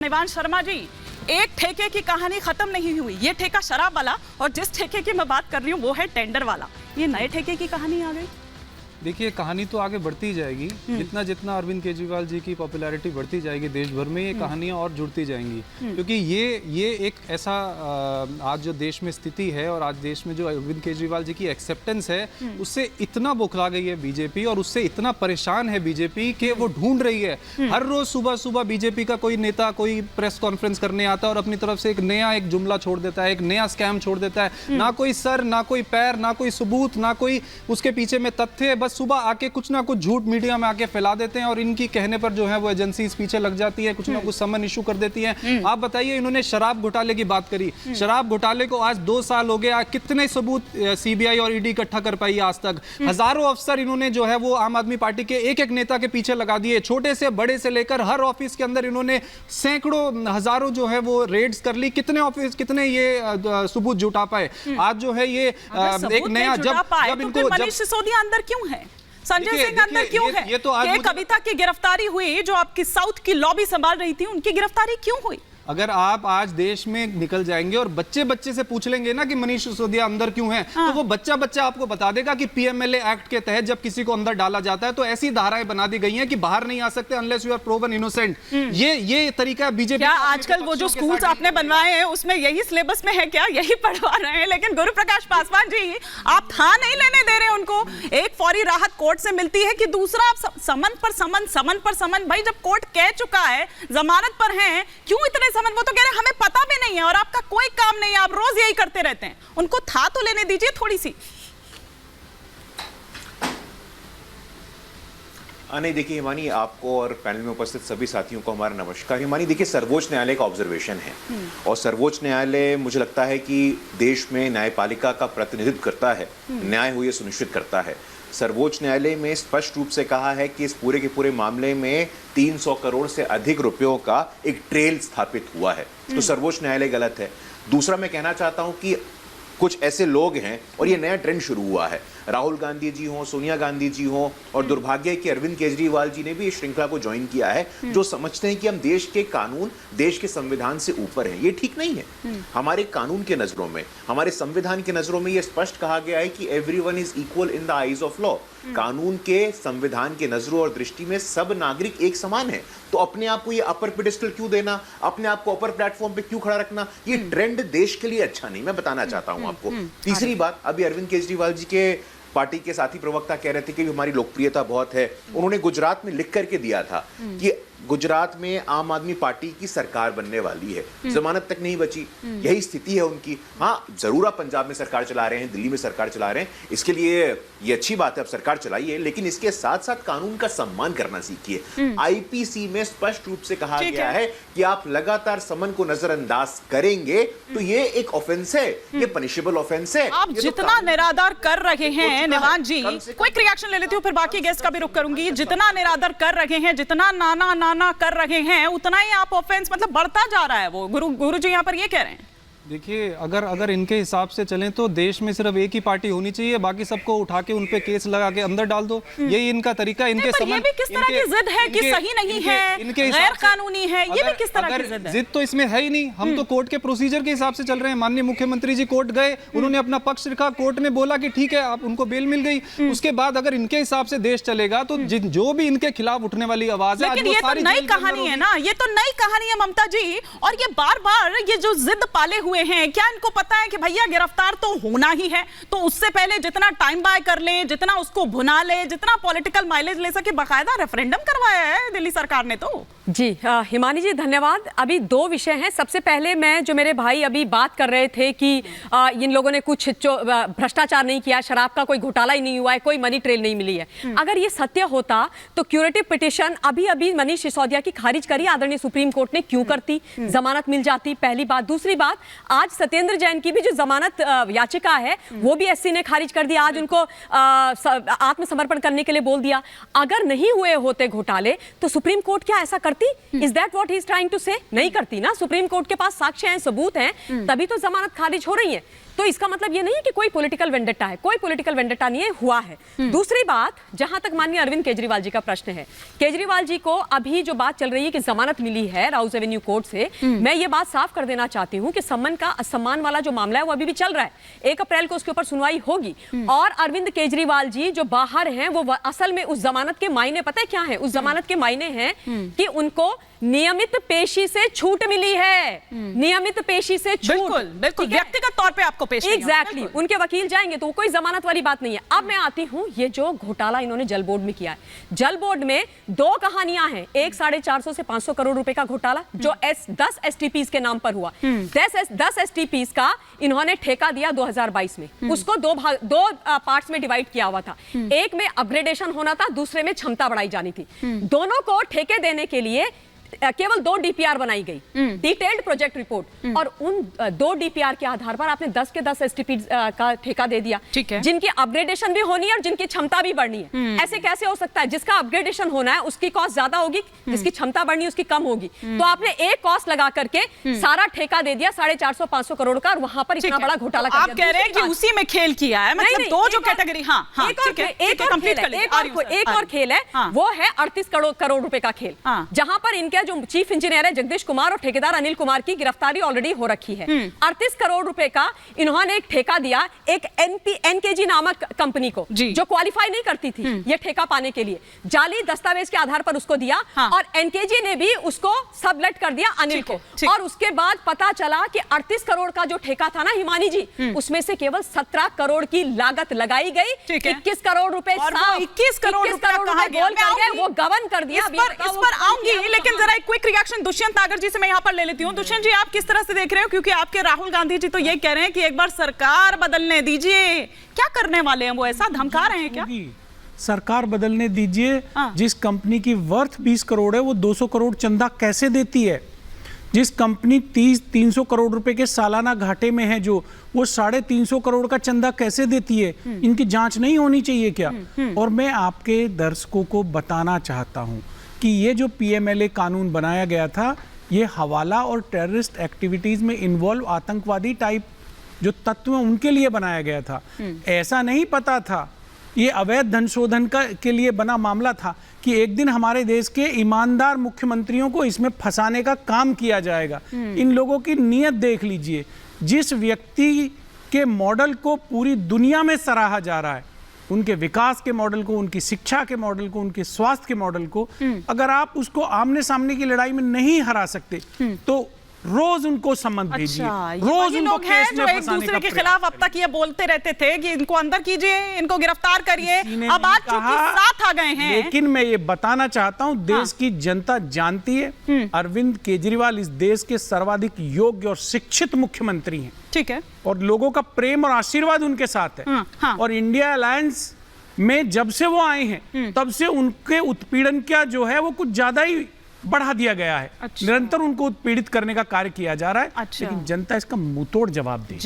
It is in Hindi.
निवांश शर्मा जी, एक ठेके की कहानी खत्म नहीं हुई। ये ठेका शराब वाला और जिस ठेके की मैं बात कर रही हूँ वो है टेंडर वाला। ये नए ठेके की कहानी आ गई। देखिए, कहानी तो आगे बढ़ती जाएगी। जितना जितना अरविंद केजरीवाल जी की पॉपुलैरिटी बढ़ती जाएगी देश भर में, ये कहानियां और जुड़ती जाएंगी। क्योंकि ये एक ऐसा आज जो देश में स्थिति है और आज देश में जो अरविंद केजरीवाल जी की एक्सेप्टेंस है, उससे इतना बौखला गई है बीजेपी और उससे इतना परेशान है बीजेपी कि वो ढूंढ रही है। हर रोज सुबह सुबह बीजेपी का कोई नेता कोई प्रेस कॉन्फ्रेंस करने आता है और अपनी तरफ से एक जुमला छोड़ देता है, एक नया स्कैम छोड़ देता है। ना कोई सर, ना कोई पैर, ना कोई सबूत, ना कोई उसके पीछे में तथ्य। बस सुबह आके कुछ ना कुछ झूठ मीडिया में आके फैला देते हैं और इनकी कहने पर जो है वो एजेंसीज पीछे लग जाती है, कुछ ना कुछ समन इशू कर देती हैं। आप बताइए, इन्होंने शराब घोटाले की बात करी। शराब घोटाले को आज 2 साल हो गया, कितने सबूत सीबीआई और ईडी इकट्ठा कर पाई आज तक? हजारों अफसर इन्होंने जो है वो आम आदमी पार्टी के एक एक नेता के पीछे लगा दिए। छोटे से बड़े से लेकर हर ऑफिस के अंदर इन्होंने सैकड़ों हजारों जो है वो रेड्स कर ली। कितने ऑफिस, कितने ये सबूत जुटा पाए? आज जो है ये एक नया जब इनको मनीष सिसोदिया अंदर क्यों है, संजय सिंह अंदर क्यों है? ये तो आज कविता की गिरफ्तारी हुई, जो आपकी साउथ की लॉबी संभाल रही थी, उनकी गिरफ्तारी क्यों हुई? अगर आप आज देश में निकल जाएंगे और बच्चे से पूछ लेंगे ना कि मनीष सिसोदिया अंदर क्यों है, तो वो बच्चा आपको बता देगा कि पीएमएलए एक्ट के तहत जब किसी को अंदर डाला जाता है तो ऐसी धाराएं बना दी गई हैं कि बाहर नहीं आ सकते unless you are proven innocent. ये तरीका है बीजेपी। क्या आजकल वो जो स्कूल्स आपने बनवाए हैं उसमें यही सिलेबस में है क्या? यही पढ़वा रहे हैं? लेकिन गुरु प्रकाश पासवान जी, आप था नहीं लेने दे रहे उनको। एक फौरी राहत कोर्ट से मिलती है कि दूसरा आप समन पर समन। भाई, जब कोर्ट कह चुका है जमानत पर हैं, क्यों इतने समन? वो तो कह रहे हमें पता भी नहीं है और आपका कोई काम नहीं है, आप रोज यही करते रहते हैं। उनको था तो लेने दीजिए थोड़ी सी। नहीं, देखिए हिमानी, आपको और पैनल में उपस्थित सभी साथियों को हमारा नमस्कार। हिमानी, देखिए, सर्वोच्च न्यायालय का ऑब्जर्वेशन है और सर्वोच्च न्यायालय मुझे लगता है कि देश में न्यायपालिका का प्रतिनिधित्व करता है, न्याय हो ये सुनिश्चित करता है। सर्वोच्च न्यायालय में स्पष्ट रूप से कहा है कि इस पूरे के पूरे मामले में 300 करोड़ से अधिक रुपयों का एक ट्रेल स्थापित हुआ है। तो सर्वोच्च न्यायालय गलत है। दूसरा, मैं कहना चाहता हूं कि कुछ ऐसे लोग हैं और ये नया ट्रेंड शुरू हुआ है, राहुल गांधी जी हों, सोनिया गांधी जी हों, और दुर्भाग्य है कि अरविंद केजरीवाल जी ने भी इस श्रृंखला को ज्वाइन किया है, जो समझते हैं कि हम देश के कानून, देश के संविधान से ऊपर हैं। ये ठीक नहीं है। हमारे कानून के नजरों में, हमारे संविधान के नजरों में ये स्पष्ट कहा गया है कि everyone is equal in the eyes of law. कानून के, संविधान के नजरों और दृष्टि में सब नागरिक एक समान है। तो अपने आप को ये अपर पेडिस्टल क्यों देना, अपने आप को अपर प्लेटफॉर्म पे क्यों खड़ा रखना? ये ट्रेंड देश के लिए अच्छा नहीं, मैं बताना चाहता हूं आपको। तीसरी बात, अभी अरविंद केजरीवाल जी के पार्टी के साथी प्रवक्ता कह रहे थे कि हमारी लोकप्रियता बहुत है। उन्होंने गुजरात में लिख करके दिया था कि गुजरात में आम आदमी पार्टी की सरकार बनने वाली है, जमानत तक नहीं बची। यही स्थिति है उनकी। हाँ, जरूर आप पंजाब में सरकार चला रहे हैं, दिल्ली में सरकार चला रहे हैं, इसके लिए ये अच्छी बात है, आप सरकार चलाइए, लेकिन इसके साथ साथ कानून का सम्मान करना सीखिए। आईपीसी में स्पष्ट रूप से कहा गया है कि आप लगातार समन को नजरअंदाज करेंगे तो ये एक ऑफेंस है, ये पनिशेबल ऑफेंस है। आप जितना निरादर कर रहे हैं, निवांश जी, क्विक रिएक्शन ले लेती हूँ, फिर बाकी गेस्ट का भी रुख करूंगी। जितना निरादर कर रहे हैं, जितना नाना कर रहे हैं, उतना ही आप ऑफेंस मतलब बढ़ता जा रहा है। वो गुरु जी यहाँ पर ये कह रहे हैं। देखिए, अगर इनके हिसाब से चलें तो देश में सिर्फ एक ही पार्टी होनी चाहिए, बाकी सबको उठा के उन पे केस लगा के अंदर डाल दो। यही इनका तरीका। इनके समझ, ये भी किस तरह की जिद है कि सही नहीं है, गैर कानूनी है, ये भी किस तरह की जिद है? जिद तो इसमें है ही नहीं। हम तो कोर्ट के प्रोसीजर के हिसाब से चल रहे हैं। माननीय मुख्यमंत्री जी कोर्ट गए, उन्होंने अपना पक्ष रखा, कोर्ट ने बोला कि ठीक है, आप उनको बेल मिल गई। उसके बाद अगर इनके हिसाब से देश चलेगा तो जो भी इनके खिलाफ उठने वाली आवाज है, लेकिन ये तो नई कहानी है ना, ये तो नई कहानी है ममता जी। और ये बार ये जो जिद पाले हुए हैं, क्या इनको पता है कि भैया गिरफ्तार तो होना ही है, तो उससे पहले जितना टाइम बाय कर ले, जितना उसको भुना ले, जितना पॉलिटिकल माइलेज ले सके, बकायदा रेफरेंडम करवाया है दिल्ली सरकार ने तो। जी हिमानी जी, धन्यवाद। अभी 2 विषय हैं। सबसे पहले मैं, जो मेरे भाई अभी बात कर रहे थे कि इन लोगों ने कुछ भ्रष्टाचार नहीं किया, शराब का कोई घोटाला ही नहीं हुआ है, कोई मनी ट्रेल नहीं मिली है। अगर ये सत्य होता तो क्यूरेटिव पिटिशन अभी मनीष सिसोदिया की खारिज करी आदरणीय सुप्रीम कोर्ट ने क्यों करती, जमानत मिल जाती, पहली बात। दूसरी बात, आज सत्येंद्र जैन की भी जो जमानत याचिका है वो भी एससी ने खारिज कर दिया, आज उनको आत्मसमर्पण करने के लिए बोल दिया। अगर नहीं हुए होते घोटाले तो सुप्रीम कोर्ट क्या ऐसा करती? Is that what he is trying to say? नहीं करती ना। सुप्रीम कोर्ट के पास साक्ष्य हैं, सबूत हैं, तभी तो जमानत खारिज हो रही है। तो इसका मतलब ये नहीं है कि कोई पॉलिटिकल वेंडेटा है, कोई पॉलिटिकल वेंडेटा नहीं है, हुआ है। दूसरी बात, जहां तक माननीय अरविंद केजरीवाल जी का प्रश्न है, केजरीवाल जी को अभी जो बात चल रही है कि जमानत मिली है राउज एवेन्यू कोर्ट से, मैं ये बात साफ कर देना चाहती हूं कि सम्मान वाला जो मामला है वो अभी भी चल रहा है। 1 अप्रैल को उसके ऊपर सुनवाई होगी और अरविंद केजरीवाल जी जो बाहर हैं वो असल में उस जमानत के मायने पता है क्या है? उस जमानत के मायने हैं कि उनको नियमित पेशी से छूट मिली है, नियमित पेशी से छूट। बिल्कुल बिल्कुल, व्यक्तिगत तौर पे आपको पेश एग्जैक्टली उनके वकील जाएंगे तो कोई जमानत वाली बात नहीं है। अब मैं आती हूं, ये जो घोटाला इन्होंने जल बोर्ड में किया है, जल बोर्ड में 2 कहानियां हैं। एक 450 से 500 करोड़ रुपए का घोटाला जो 10 एसटीपीज के नाम पर हुआ। 10 एसटीपीज का इन्होंने ठेका दिया 2022 में, उसको दो पार्ट्स में डिवाइड किया हुआ था। एक में अपग्रेडेशन होना था, दूसरे में क्षमता बढ़ाई जानी थी। दोनों को ठेके देने के लिए केवल 2 डीपीआर बनाई गई, डिटेल्ड प्रोजेक्ट रिपोर्ट, और उन 2 डीपीआर के आधार पर आपने 10 के 10 एसटीपी का ठेका दे दिया, ठीक है, जिनकी अपग्रेडेशन भी होनी है और जिनकी क्षमता भी बढ़नी है। ऐसे कैसे हो सकता है? जिसका अपग्रेडेशन होना है उसकी कॉस्ट ज्यादा होगी, जिसकी क्षमता बढ़नी है उसकी कम होगी। तो आपने एक कॉस्ट लगा करके सारा ठेका दे दिया 450-500 करोड़ का, और वहां पर इतना बड़ा घोटाला कर दिया। आप कह रहे हैं कि उसी में खेल किया है, मतलब 2 जो कैटेगरी। हाँ, एक और खेल है, वो है 38 करोड़ रुपए का खेल, जहां पर इनके जो चीफ इंजीनियर है जगदीश कुमार और ठेकेदार अनिल कुमार की गिरफ्तारी ऑलरेडी हो रखी है। 38 करोड़ रुपए का इन्होंने एक ठेका दिया एक एनकेजी नामक कंपनी को, जो क्वालिफाई नहीं करती थी ये ठेका पाने के लिए, जाली दस्तावेज के आधार पर उसको दिया, और एनकेजी ने भी उसको सबलेट कर दिया अनिल को। और उसके बाद पता चला कि 38 करोड़ का जो ठेका था ना हिमानी जी, उसमें से केवल 17 करोड़ की लागत लगाई गई, 21 करोड़ रुपए 21 करोड़ वो गबन कर दिया। इस पर आऊंगी, लेकिन जरा एक क्विक रिएक्शन दुष्यंत नागर जी से मैं यहाँ पर ले लेती हूँ। दुष्यंत जी, आप किस तरह से देख रहे हो? क्योंकि आपके राहुल गांधी जी तो ये कह रहे हैं कि एक बार सरकार बदलने दीजिए, क्या करने वाले हैं वो? ऐसा धमका रहे हैं क्या? सरकार बदलने दीजिए। जिस कंपनी की वर्थ 20 करोड़ है वो 200 करोड़ चंदा कैसे देती है? जिस कंपनी 300 करोड़ रुपए के सालाना घाटे में है, जो वो 350 करोड़ का चंदा कैसे देती है? इनकी जांच नहीं होनी चाहिए क्या? और मैं आपके दर्शकों को बताना चाहता हूं कि ये जो पीएमएलए कानून बनाया गया था, ये हवाला और टेररिस्ट एक्टिविटीज में इन्वॉल्व आतंकवादी टाइप जो तत्व हैं उनके लिए बनाया गया था। ऐसा नहीं पता था, ये अवैध धन शोधन के लिए बना मामला था कि एक दिन हमारे देश के ईमानदार मुख्यमंत्रियों को इसमें फंसाने का काम किया जाएगा। इन लोगों की नीयत देख लीजिए। जिस व्यक्ति के मॉडल को पूरी दुनिया में सराहा जा रहा है, उनके विकास के मॉडल को, उनकी शिक्षा के मॉडल को, उनके स्वास्थ्य के मॉडल को, अगर आप उसको आमने सामने की लड़ाई में नहीं हरा सकते तो रोज उनको सम्मान दीजिए। रोज उनको लोग हैं जो एक दूसरे के खिलाफ अब तक ये बोलते रहते थे कि इनको अंदर कीजिए, इनको गिरफ्तार करिए, अब आज चूंकि साथ आ गए हैं। लेकिन मैं ये बताना चाहता हूं, देश की जनता जानती है अरविंद केजरीवाल इस देश के सर्वाधिक योग्य और शिक्षित मुख्यमंत्री हैं, ठीक है, और लोगों का प्रेम और आशीर्वाद उनके साथ है। और इंडिया अलायंस में जब से वो आए हैं तब से उनके उत्पीड़न का जो है वो कुछ ज्यादा ही बढ़ा दिया गया है। निरंतर उनको उत्पीड़ित करने का कार्य किया जा रहा है, लेकिन जनता इसका मुंहतोड़ जवाब दी।